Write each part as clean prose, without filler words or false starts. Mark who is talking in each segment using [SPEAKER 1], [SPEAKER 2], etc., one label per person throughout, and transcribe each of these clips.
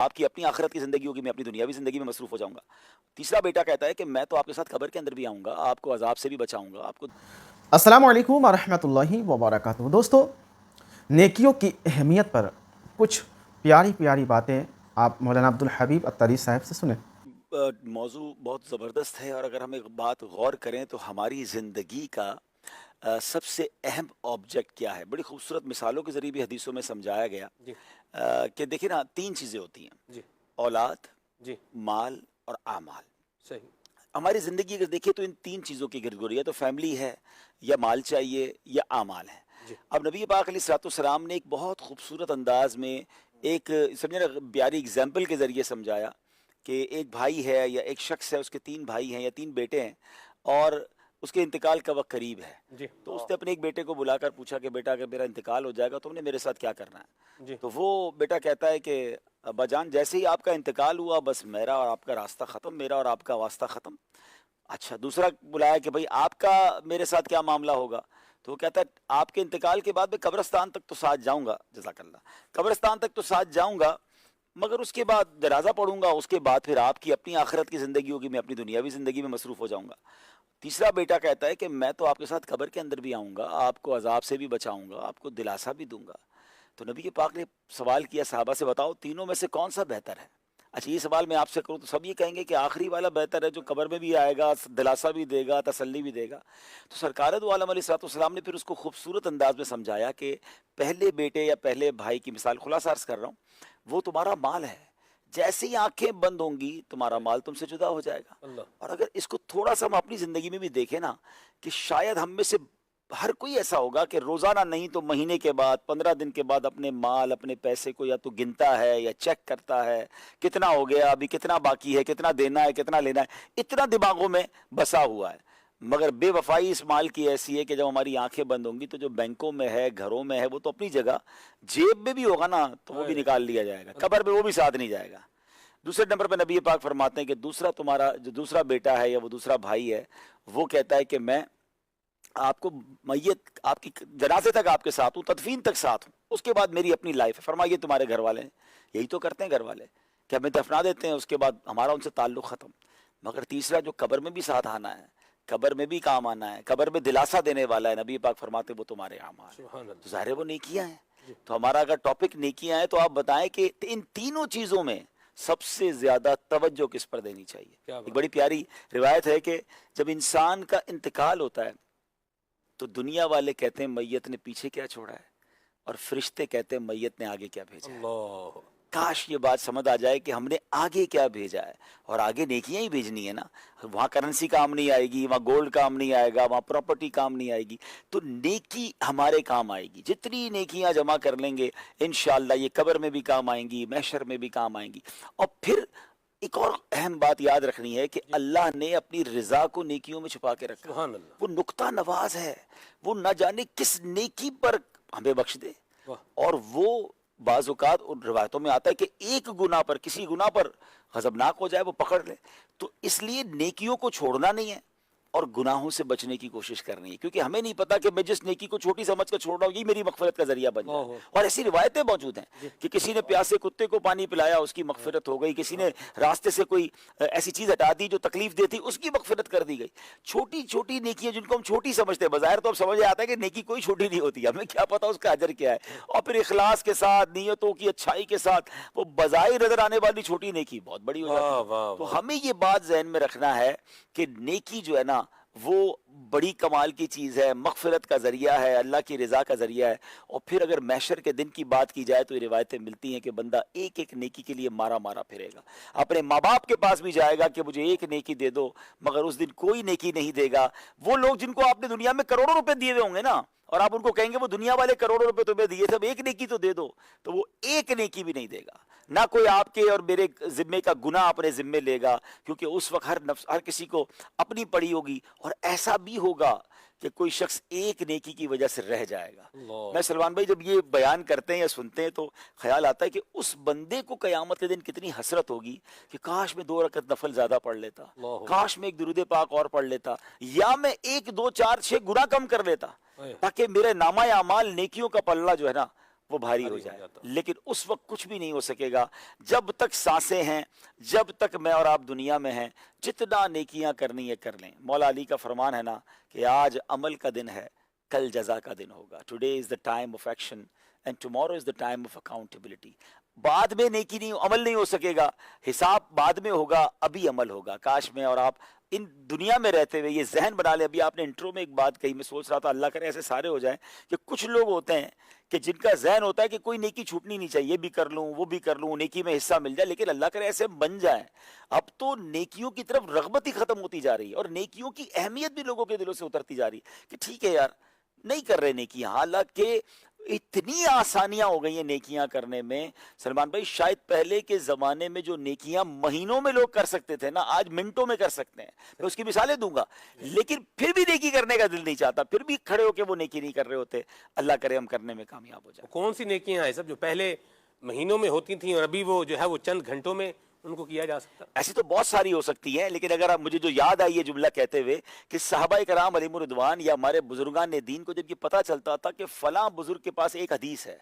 [SPEAKER 1] آپ کی اپنی آخرت کی زندگی ہوگی، میں اپنی دنیاوی زندگی میں مصروف ہو جاؤں گا۔ تیسرا بیٹا کہتا ہے کہ میں تو آپ کے ساتھ قبر کے اندر بھی آؤں گا، آپ کو عذاب سے بھی بچاؤں گا، آپ کو۔
[SPEAKER 2] السلام علیکم ورحمۃ اللہ وبرکاتہ۔ دوستو، نیکیوں کی اہمیت پر کچھ پیاری پیاری باتیں آپ مولانا عبدالحبیب اتاری صاحب سے سنیں۔
[SPEAKER 1] موضوع بہت زبردست ہے، اور اگر ہم ایک بات غور کریں تو ہماری زندگی کا سب سے اہم آبجیکٹ کیا ہے؟ بڑی خوبصورت مثالوں کے ذریعے بھی حدیثوں میں سمجھایا گیا
[SPEAKER 3] جی
[SPEAKER 1] کہ دیکھیں نا، تین چیزیں ہوتی ہیں:
[SPEAKER 3] جی
[SPEAKER 1] اولاد،
[SPEAKER 3] جی
[SPEAKER 1] مال اور اعمال۔
[SPEAKER 3] صحیح
[SPEAKER 1] ہماری زندگی اگر دیکھیں تو ان تین چیزوں کی گرد گرد، یا تو فیملی ہے، یا مال چاہیے، یا اعمال ہے۔
[SPEAKER 3] جی
[SPEAKER 1] اب نبی پاک علیہ الصلوۃ والسلام نے ایک بہت خوبصورت انداز میں ایک سمجھے نا پیاری اگزامپل کے ذریعے سمجھایا کہ ایک بھائی ہے یا ایک شخص ہے، اس کے تین بھائی ہیں یا تین بیٹے ہیں، اور اس کے انتقال کا وقت قریب ہے۔
[SPEAKER 3] جی
[SPEAKER 1] تو اس نے اپنے ایک بیٹے کو بلا کر پوچھا کہ بیٹا اگر میرا انتقال ہو جائے گا تو تم نے میرے ساتھ کیا کرنا ہے؟
[SPEAKER 3] جی
[SPEAKER 1] تو وہ بیٹا کہتا ہے کہ ابا جان، جیسے ہی آپ کا انتقال ہوا بس میرا اور آپ کا راستہ ختم، میرا اور آپ کا واسطہ ختم۔ اچھا، دوسرا بلایا کہ بھائی آپ کا میرے ساتھ کیا معاملہ ہوگا؟ تو وہ کہتا ہے آپ کے انتقال کے بعد میں قبرستان تک تو ساتھ جاؤں گا، جزاک اللہ، قبرستان تک تو ساتھ جاؤں گا، مگر اس کے بعد جنازہ پڑھوں گا، اس کے بعد پھر آپ کی اپنی آخرت کی زندگی ہوگی، میں اپنی دنیاوی زندگی میں مصروف ہو جاؤں گا۔ تیسرا بیٹا کہتا ہے کہ میں تو آپ کے ساتھ قبر کے اندر بھی آؤں گا، آپ کو عذاب سے بھی بچاؤں گا، آپ کو دلاسا بھی دوں گا۔ تو نبی پاک نے سوال کیا صحابہ سے، بتاؤ تینوں میں سے کون سا بہتر ہے؟ اچھا، یہ سوال میں آپ سے کروں تو سب یہ کہیں گے کہ آخری والا بہتر ہے، جو قبر میں بھی آئے گا، دلاسا بھی دے گا، تسلی بھی دے گا۔ تو سرکار دو عالم علیہ الصلوۃ والسلام نے پھر اس کو خوبصورت انداز میں سمجھایا کہ پہلے بیٹے یا پہلے بھائی کی مثال خلاصہ عرض کر رہا ہوں، وہ تمہارا مال ہے، جیسے ہی آنکھیں بند ہوں گی تمہارا مال تم سے جدا ہو جائے گا۔
[SPEAKER 3] اللہ
[SPEAKER 1] اور اگر اس کو تھوڑا سا ہم اپنی زندگی میں بھی دیکھیں نا، کہ شاید ہم میں سے ہر کوئی ایسا ہوگا کہ روزانہ نہیں تو مہینے کے بعد، 15 دن کے بعد اپنے مال، اپنے پیسے کو یا تو گنتا ہے یا چیک کرتا ہے، کتنا ہو گیا، ابھی کتنا باقی ہے، کتنا دینا ہے، کتنا لینا ہے، اتنا دماغوں میں بسا ہوا ہے۔ مگر بے وفائی اس مال کی ایسی ہے کہ جب ہماری آنکھیں بند ہوں گی تو جو بینکوں میں ہے، گھروں میں ہے، وہ تو اپنی جگہ، جیب میں بھی ہوگا نا تو وہ بھی نکال لیا جائے گا، قبر میں وہ بھی ساتھ نہیں جائے گا۔ دوسرے نمبر پہ نبی پاک فرماتے ہیں کہ دوسرا تمہارا جو دوسرا بیٹا ہے یا وہ دوسرا بھائی ہے، وہ کہتا ہے کہ میں آپ کو میت، آپ کی جنازے تک آپ کے ساتھ ہوں، تدفین تک ساتھ ہوں، اس کے بعد میری اپنی لائف ہے۔ فرمائیے تمہارے گھر والے ہیں یہی تو کرتے ہیں، گھر والے کہ ہمیں دفنا دیتے ہیں، اس کے بعد ہمارا ان سے تعلق ختم۔ مگر تیسرا جو قبر میں بھی ساتھ آنا ہے، قبر میں بھی کام آنا ہے، قبر میں دلاسا دینے والا ہے، نبی پاک فرماتے ہیں وہ تمہارے اعمال ہیں۔
[SPEAKER 3] سبحان
[SPEAKER 1] تو
[SPEAKER 3] اللہ
[SPEAKER 1] ظاہر ہے وہ نیکیاں ہیں۔
[SPEAKER 3] جی
[SPEAKER 1] تو ہمارا اگر ٹاپک نیکیاں ہیں تو آپ بتائیں کہ ان تینوں چیزوں میں سب سے زیادہ توجہ کس پر دینی چاہیے؟
[SPEAKER 3] کیا
[SPEAKER 1] ایک
[SPEAKER 3] بات
[SPEAKER 1] بڑی پیاری روایت ہے کہ جب انسان کا انتقال ہوتا ہے تو دنیا والے کہتے ہیں میت نے پیچھے کیا چھوڑا ہے، اور فرشتے کہتے ہیں میت نے آگے کیا بھیجا ہے۔
[SPEAKER 3] اللہ
[SPEAKER 1] کاش یہ بات سمجھ آ جائے کہ ہم نے آگے کیا بھیجا ہے، اور آگے نیکیاں ہی بھیجنی ہے نا۔ وہاں کرنسی کام نہیں آئے گی، وہاں گولڈ کام نہیں آئے گا، وہاں پراپرٹی کام نہیں آئے گی، تو نیکی ہمارے کام آئے گی۔ جتنی نیکیاں جمع کر لیں گے انشاءاللہ یہ قبر میں بھی کام آئیں گی، محشر میں بھی کام آئیں گی۔ اور پھر ایک اور اہم بات یاد رکھنی ہے کہ اللہ نے اپنی رضا کو نیکیوں میں چھپا کے رکھا ہے۔
[SPEAKER 3] سبحان اللہ
[SPEAKER 1] وہ نقطہ نواز ہے، وہ نہ جانے کس نیکی پر ہمیں بخش دے۔
[SPEAKER 3] واہ
[SPEAKER 1] اور وہ بعض اوقات ان روایتوں میں آتا ہے کہ ایک گناہ پر، کسی گناہ پر غضبناک ہو جائے، وہ پکڑ لے۔ تو اس لیے نیکیوں کو چھوڑنا نہیں ہے اور گناہوں سے بچنے کی کوشش کرنی ہے، کیونکہ ہمیں نہیں پتا کہ میں جس نیکی کو چھوٹی سمجھ کر چھوڑ رہا ہوں یہ میری مغفرت کا ذریعہ بن جائے۔
[SPEAKER 3] اللہ
[SPEAKER 1] اور ایسی روایتیں موجود ہیں
[SPEAKER 3] جی
[SPEAKER 1] کہ کسی نے پیاسے کتے کو پانی پلایا، اس کی مغفرت ہو گئی، کسی نے راستے سے کوئی ایسی چیز ہٹا دی جو تکلیف دے تھی، اس کی مغفرت کر دی گئی۔ چھوٹی چھوٹی نیکیاں جن کو ہم چھوٹی سمجھتے ہیں، بظاہر تو اب سمجھ آتا ہے کہ نیکی کوئی چھوٹی نہیں ہوتی، ہمیں کیا پتا اس کا اجر کیا ہے۔ اور پھر اخلاص کے ساتھ، نیتوں کی اچھائی کے ساتھ وہ بظاہر نظر آنے والی چھوٹی نیکی بہت بڑی ہو جاتی
[SPEAKER 3] واہ
[SPEAKER 1] ہے۔
[SPEAKER 3] واہ
[SPEAKER 1] تو
[SPEAKER 3] واہ
[SPEAKER 1] ہمیں یہ بات ذہن میں رکھنا ہے کہ نیکی جو ہے نا وہ بڑی کمال کی چیز ہے، مغفرت کا ذریعہ ہے، اللہ کی رضا کا ذریعہ ہے۔ اور پھر اگر محشر کے دن کی بات کی جائے تو یہ روایتیں ملتی ہیں کہ بندہ ایک ایک نیکی کے لیے مارا مارا پھرے گا، اپنے ماں باپ کے پاس بھی جائے گا کہ مجھے ایک نیکی دے دو، مگر اس دن کوئی نیکی نہیں دے گا۔ وہ لوگ جن کو آپ نے دنیا میں کروڑوں روپے دیے ہوئے ہوں گے نا، اور آپ ان کو کہیں گے وہ دنیا والے کروڑوں روپے تمہیں دیے تھے، اب ایک نیکی تو دے دو، تو وہ ایک نیکی بھی نہیں دے گا۔ نہ کوئی آپ کے اور میرے ذمے کا گناہ اپنے ذمے لے گا، کیونکہ اس وقت ہر کسی کو اپنی پڑی ہوگی۔ اور ایسا بھی ہوگا کہ کوئی شخص ایک نیکی کی وجہ سے رہ جائے گا۔
[SPEAKER 3] اللہ
[SPEAKER 1] میں سلمان بھائی جب یہ بیان کرتے ہیں یا سنتے ہیں تو خیال آتا ہے کہ اس بندے کو قیامت کے دن کتنی حسرت ہوگی کہ کاش میں 2 رکعت نفل زیادہ پڑھ لیتا،
[SPEAKER 3] اللہ
[SPEAKER 1] کاش میں ایک درود پاک اور پڑھ لیتا، یا میں 1 2 4 6 گناہ کم کر لیتا،
[SPEAKER 3] اے
[SPEAKER 1] تاکہ میرے نامہ اعمال نیکیوں کا پلہ جو ہے نا وہ بھاری ہو جائے. لیکن اس وقت کچھ بھی نہیں ہو سکے گا. جب تک سانسیں ہیں، جب تک میں اور آپ دنیا میں ہیں، جتنا نیکیاں کرنی ہے کر لیں. مولا علی کا فرمان ہے نا کہ آج عمل کا دن ہے، کل جزا کا دن ہوگا. Today is the time of action and tomorrow is the time of accountability. بعد میں نیکی نہیں، عمل نہیں ہو سکے گا، حساب بعد میں ہوگا، ابھی عمل ہوگا. کاش میں اور آپ ان دنیا میں رہتے ہوئے یہ ذہن بنا لیں. ابھی آپ نے انٹرو میں ایک بات کہی، میں سوچ رہا تھا اللہ کرے ایسے سارے ہو جائیں کہ کچھ لوگ ہوتے ہیں کہ جن کا ذہن ہوتا ہے کہ کوئی نیکی چھوٹنی نہیں چاہیے، یہ بھی کر لوں وہ بھی کر لوں، نیکی میں حصہ مل جائے. لیکن اللہ کرے ایسے بن جائیں. اب تو نیکیوں کی طرف رغبت ہی ختم ہوتی جا رہی ہے، اور نیکیوں کی اہمیت بھی لوگوں کے دلوں سے اترتی جا رہی ہے کہ ٹھیک ہے یار نہیں کر رہے نیکیاں. حالانکہ اتنی آسانیاں ہو گئی ہیں نیکیاں کرنے میں. سلمان بھائی شاید پہلے کے زمانے میں جو نیکیاں مہینوں میں لوگ کر سکتے تھے نا، آج منٹوں میں کر سکتے ہیں. میں اس کی مثالیں دوں گا، لیکن پھر بھی نیکی کرنے کا دل نہیں چاہتا، پھر بھی کھڑے ہو کے وہ نیکی نہیں کر رہے ہوتے. اللہ کرے ہم کرنے میں کامیاب ہو جائیں.
[SPEAKER 3] کون سی نیکیاں ہیں سب جو پہلے مہینوں میں ہوتی تھیں اور ابھی وہ جو ہے وہ چند گھنٹوں میں ان کو کیا جا سکتا؟
[SPEAKER 1] ایسی تو بہت ساری ہو سکتی ہیں، لیکن اگر آپ مجھے جو یاد آئی یہ جملہ کہتے ہوئے کہ صحابہ کرام علیہم الرضوان یا ہمارے بزرگان دین کو جب یہ پتہ چلتا تھا کہ فلاں بزرگ کے پاس ایک حدیث ہے،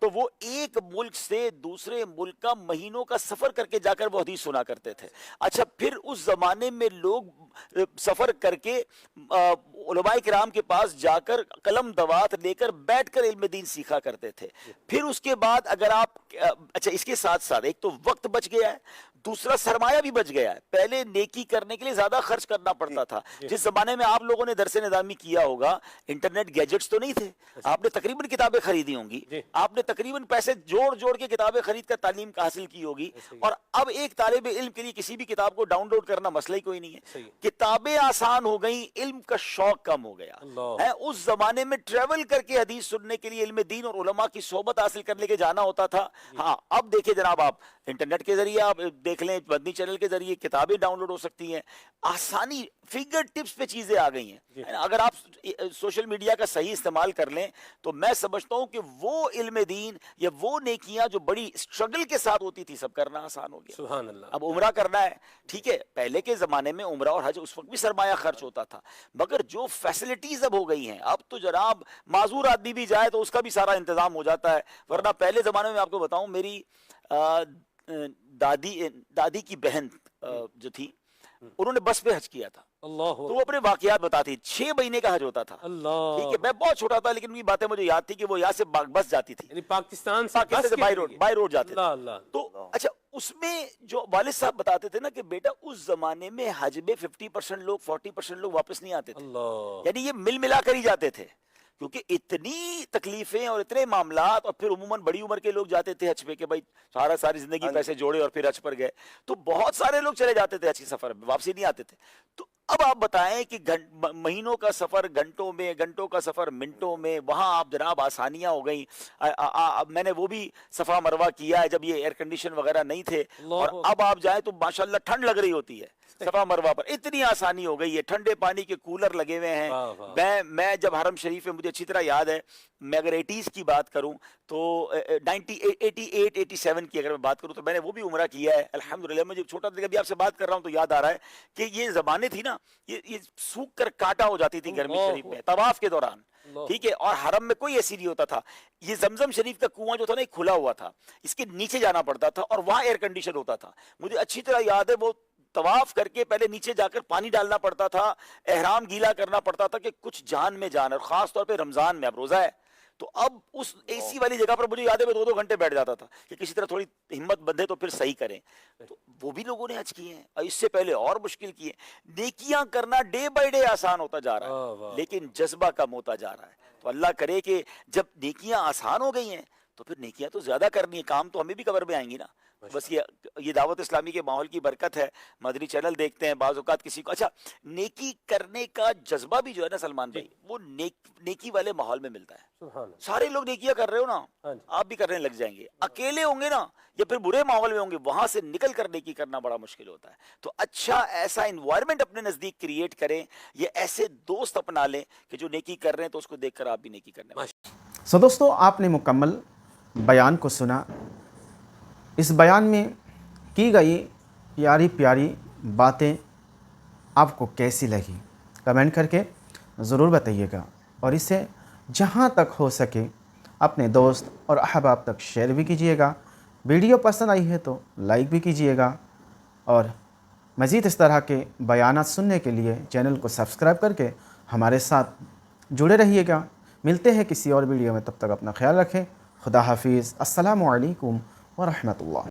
[SPEAKER 1] تو وہ ایک ملک سے دوسرے ملک کا مہینوں کا سفر کر کے جا کر وہ حدیث سنا کرتے تھے. اچھا پھر اس زمانے میں لوگ سفر کر کے علماء کرام کے پاس جا کر قلم دوات لے کر بیٹھ کر علم دین سیکھا کرتے تھے. پھر اس کے بعد اگر آپ اچھا اس کے ساتھ ساتھ ایک تو وقت بچ گیا ہے، دوسرا سرمایہ بھی بچ گیا ہے. پہلے نیکی کرنے کے لیے زیادہ خرچ کرنا پڑتا تھا. جس زمانے میں آپ لوگوں نے درس نظامی کیا ہوگا، انٹرنیٹ گیجٹس تو نہیں تھے، آپ نے تقریباً کتابیں خریدی ہوں گی، آپ نے تقریباً پیسے جوڑ جوڑ کے کتابیں خرید کر تعلیم حاصل کی ہوگی. اور اب ایک طالب علم کے لیے کسی بھی کتاب کو ڈاؤن لوڈ کرنا مسئلہ ہی کوئی نہیں ہے. کتابیں آسان ہو گئیں، علم کا شوق کم ہو گیا ہے. اس زمانے میں ٹریول کر کے حدیث سننے کے لیے علم دین اور علماء کی صحبت حاصل کرنے کے جانا ہوتا تھا. ہاں اب دیکھیں جناب، آپ انٹرنیٹ کے ذریعے آپ دیکھ لیں، مدنی چینل کے ذریعے کتابیں ڈاؤن لوڈ ہو سکتی ہیں. آسانی فنگر ٹپس پہ چیزیں آ گئی ہیں. اگر آپ سوشل میڈیا کا صحیح استعمال کر لیں تو میں سمجھتا ہوں کہ وہ علم دین یا وہ نیکیاں جو بڑی اسٹرگل کے ساتھ ہوتی تھی سب کرنا آسان ہو گیا.
[SPEAKER 3] سبحان اللہ.
[SPEAKER 1] اب عمرہ کرنا ہے، ٹھیک ہے، پہلے کے زمانے میں عمرہ اور حج اس وقت بھی سرمایہ خرچ ہوتا تھا، مگر جو فیسلٹیز اب ہو گئی ہیں اب تو جناب معذور آدمی بھی جائے تو اس کا بھی سارا انتظام ہو جاتا ہے. ورنہ پہلے زمانے میں آپ کو بتاؤں، میری دادی کی بہن جو تھی انہوں نے بس پہ حج کیا تھا،
[SPEAKER 3] اللہ
[SPEAKER 1] تو وہ اپنے واقعات بتاتی. 6 مہینے کا حج ہوتا تھا، ٹھیک ہے، میں بہت چھوٹا تھا لیکن ان کی باتیں مجھے یاد تھی کہ وہ یہاں سے بس جاتی تھی،
[SPEAKER 3] یعنی پاکستان سے
[SPEAKER 1] بائی روڈ جاتے تھے.
[SPEAKER 3] اللہ.
[SPEAKER 1] تو اچھا اس میں جو والد صاحب بتاتے تھے نا کہ بیٹا اس زمانے میں حج میں 50% لوگ 40% لوگ واپس نہیں آتے تھے، یعنی یہ مل ملا کر ہی جاتے تھے، کیونکہ اتنی تکلیفیں اور اتنے معاملات. اور پھر عموماً بڑی عمر کے لوگ جاتے تھے حج پہ کہ بھائی ساری زندگی پیسے جوڑے اور پھر حج پر گئے. تو بہت سارے لوگ چلے جاتے تھے حج کے سفر میں، واپسی نہیں آتے تھے. تو اب آپ بتائیں کہ مہینوں کا سفر گھنٹوں میں، گھنٹوں کا سفر منٹوں میں، وہاں آپ جناب آسانیاں ہو گئیں. میں نے وہ بھی صفا مروہ کیا ہے جب یہ ایئر کنڈیشن وغیرہ نہیں تھے، اور اب آپ جائیں تو ماشاءاللہ ٹھنڈ لگ رہی ہوتی ہے. صفا مروہ پر اتنی آسانی ہو گئی ہے، ٹھنڈے پانی کے کولر لگے ہوئے ہیں. میں جب حرم شریف میں، مجھے اچھی طرح یاد ہے، میں اگر 80s کی بات کروں تو 88 87 کی اگر میں بات کروں تو میں نے وہ بھی عمرہ کیا ہے الحمدللہ. مجھے چھوٹا تھا، ابھی آپ سے بات کر رہا ہوں تو یاد آ رہا ہے کہ یہ زمانے تھی نا، یہ سوکھ کر کاٹا ہو جاتی تھی گرمی شریف میں طواف کے دوران، ٹھیک ہے، اور حرم میں کوئی ایسی نہیں ہوتا تھا. یہ زمزم شریف کا کنواں جو تھا نا کھلا ہوا تھا، اس کے نیچے جانا پڑتا تھا اور وہاں ایئر کنڈیشن ہوتا تھا. مجھے اچھی طرح یاد ہے وہ طواف کر کے پہلے نیچے جا کر پانی ڈالنا پڑتا تھا، احرام گیلا کرنا پڑتا تھا کہ کچھ جان میں جان. اور خاص طور پہ رمضان میں اب روزہ ہے تو اب اس اے سی والی جگہ پر مجھے یاد ہے میں 2 گھنٹے بیٹھ جاتا تھا کہ کسی طرح تھوڑی ہمت بندھے تو پھر صحیح کریں. تو وہ بھی لوگوں نے حج کیے ہیں، اور اس سے پہلے اور مشکل کیے. نیکیاں کرنا ڈے بائی ڈے آسان ہوتا جا رہا ہے لیکن جذبہ کم ہوتا جا رہا ہے. تو اللہ کرے کہ جب نیکیاں آسان ہو گئی ہیں تو پھر نیکیاں تو زیادہ کرنی ہے، کام تو ہمیں بھی کور میں آئیں گی نا. بس یہ دعوت اسلامی کے ماحول کی برکت ہے. مدنی چینل دیکھتے ہیں، بعض اوقات کسی کو اچھا نیکی کرنے کا جذبہ بھی جو ہے نا سلمان بھائی، وہ نیکی والے ماحول میں ملتا ہے. سارے لوگ نیکیاں کر رہے ہو نا، آپ بھی کرنے لگ جائیں گے. اکیلے ہوں گے نا یا پھر برے ماحول میں ہوں گے، وہاں سے نکل کر نیکی کرنا بڑا مشکل ہوتا ہے. تو اچھا ایسا انوائرمنٹ اپنے نزدیک کریٹ کریں، یہ ایسے دوست اپنا لیں کہ جو نیکی کر رہے ہیں تو اس کو دیکھ کر آپ بھی نیکی کرنے والے.
[SPEAKER 2] دوستو آپ نے مکمل بیان کو سنا. اس بیان میں کی گئی پیاری پیاری باتیں آپ کو کیسی لگی کمنٹ کر کے ضرور بتائیے گا، اور اسے جہاں تک ہو سکے اپنے دوست اور احباب تک شیئر بھی کیجیے گا. ویڈیو پسند آئی ہے تو لائک بھی کیجیے گا, اور مزید اس طرح کے بیانات سننے کے لیے چینل کو سبسکرائب کر کے ہمارے ساتھ جڑے رہیے گا. ملتے ہیں کسی اور ویڈیو میں, تب تک اپنا خیال رکھیں. خدا حافظ. السلام علیکم ورحمۃ اللہ.